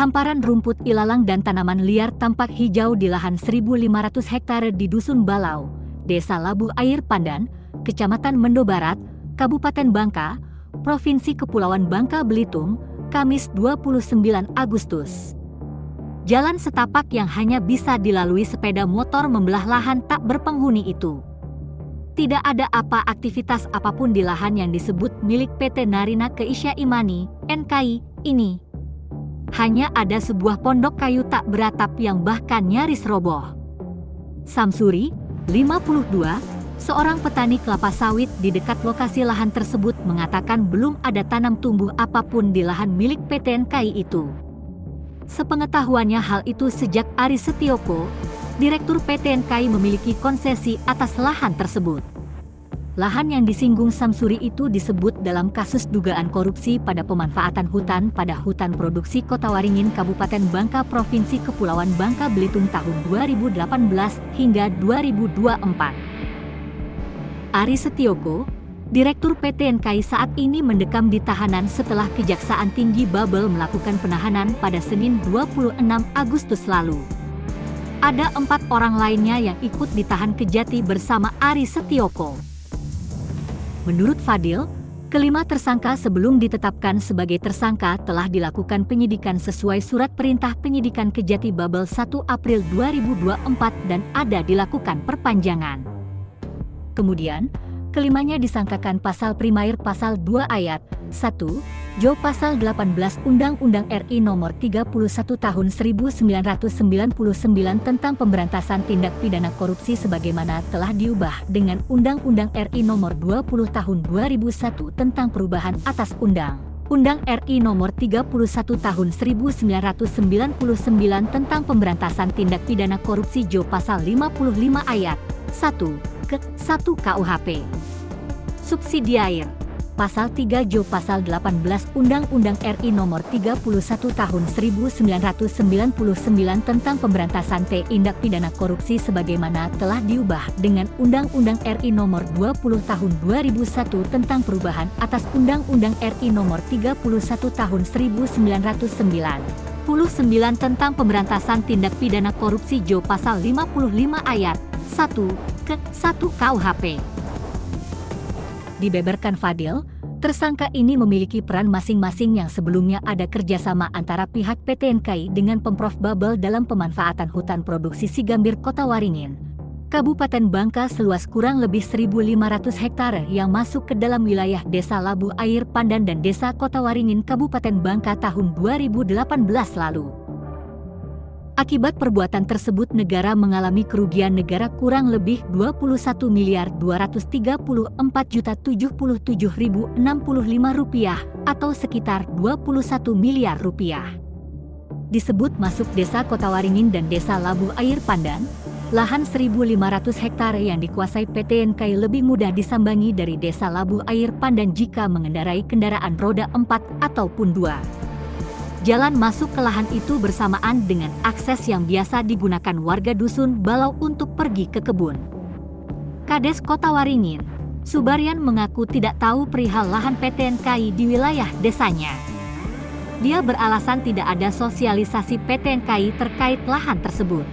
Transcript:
Hamparan rumput ilalang dan tanaman liar tampak hijau di lahan 1.500 hektare di Dusun Balau, Desa Labu Air Pandan, Kecamatan Mendo Barat, Kabupaten Bangka, Provinsi Kepulauan Bangka Belitung, Kamis 29 Agustus. Jalan setapak yang hanya bisa dilalui sepeda motor membelah lahan tak berpenghuni itu. Tidak ada aktivitas apapun di lahan yang disebut milik PT Narina Keisha Imani, NKI, ini. Hanya ada sebuah pondok kayu tak beratap yang bahkan nyaris roboh. Samsuri, 52, seorang petani kelapa sawit di dekat lokasi lahan tersebut mengatakan belum ada tanam tumbuh apapun di lahan milik PT NKI itu. Sepengetahuannya hal itu sejak Aris Setioko, Direktur PT NKI memiliki konsesi atas lahan tersebut. Lahan yang disinggung Samsuri itu disebut dalam kasus dugaan korupsi pada pemanfaatan hutan pada hutan produksi Kota Waringin Kabupaten Bangka Provinsi Kepulauan Bangka Belitung tahun 2018 hingga 2024. Aris Setioko, Direktur PT NKI saat ini mendekam di tahanan setelah Kejaksaan Tinggi Babel melakukan penahanan pada Senin 26 Agustus lalu. Ada 4 orang lainnya yang ikut ditahan Kejati bersama Aris Setioko. Menurut Fadil, kelima tersangka sebelum ditetapkan sebagai tersangka telah dilakukan penyidikan sesuai surat perintah penyidikan Kejati Babel 1 April 2024 dan ada dilakukan perpanjangan. Kemudian, kelimanya disangkakan pasal Primair pasal 2 ayat 1, Jo pasal 18 Undang-Undang RI nomor 31 tahun 1999 tentang pemberantasan tindak pidana korupsi sebagaimana telah diubah dengan Undang-Undang RI nomor 20 tahun 2001 tentang perubahan atas Undang-Undang RI nomor 31 tahun 1999 tentang pemberantasan tindak pidana korupsi Jo pasal 55 ayat 1 ke 1 KUHP. Subsidiair Pasal 3 Jo pasal 18 Undang-Undang RI nomor 31 tahun 1999 tentang pemberantasan tindak pidana korupsi sebagaimana telah diubah dengan Undang-Undang RI nomor 20 tahun 2001 tentang perubahan atas Undang-Undang RI nomor 31 tahun 1999 tentang pemberantasan tindak pidana korupsi Jo pasal 55 ayat 1 ke 1 KUHP. Dibeberkan Fadil, tersangka ini memiliki peran masing-masing yang sebelumnya ada kerjasama antara pihak PT NKI dengan Pemprov Babel dalam pemanfaatan hutan produksi Sigambir Kota Waringin, Kabupaten Bangka seluas kurang lebih 1.500 hektare yang masuk ke dalam wilayah Desa Labu Air Pandan dan Desa Kota Waringin Kabupaten Bangka tahun 2018 lalu. Akibat perbuatan tersebut negara mengalami kerugian negara kurang lebih Rp21.234.077.065 atau sekitar Rp21 miliar. Disebut masuk Desa Kota Waringin dan Desa Labu Air Pandan, lahan 1.500 hektare yang dikuasai PT NKI lebih mudah disambangi dari Desa Labu Air Pandan jika mengendarai kendaraan roda 4 ataupun 2. Jalan masuk ke lahan itu bersamaan dengan akses yang biasa digunakan warga Dusun Balau untuk pergi ke kebun. Kades Kota Waringin, Subaryan mengaku tidak tahu perihal lahan PT NKI di wilayah desanya. Dia beralasan tidak ada sosialisasi PT NKI terkait lahan tersebut.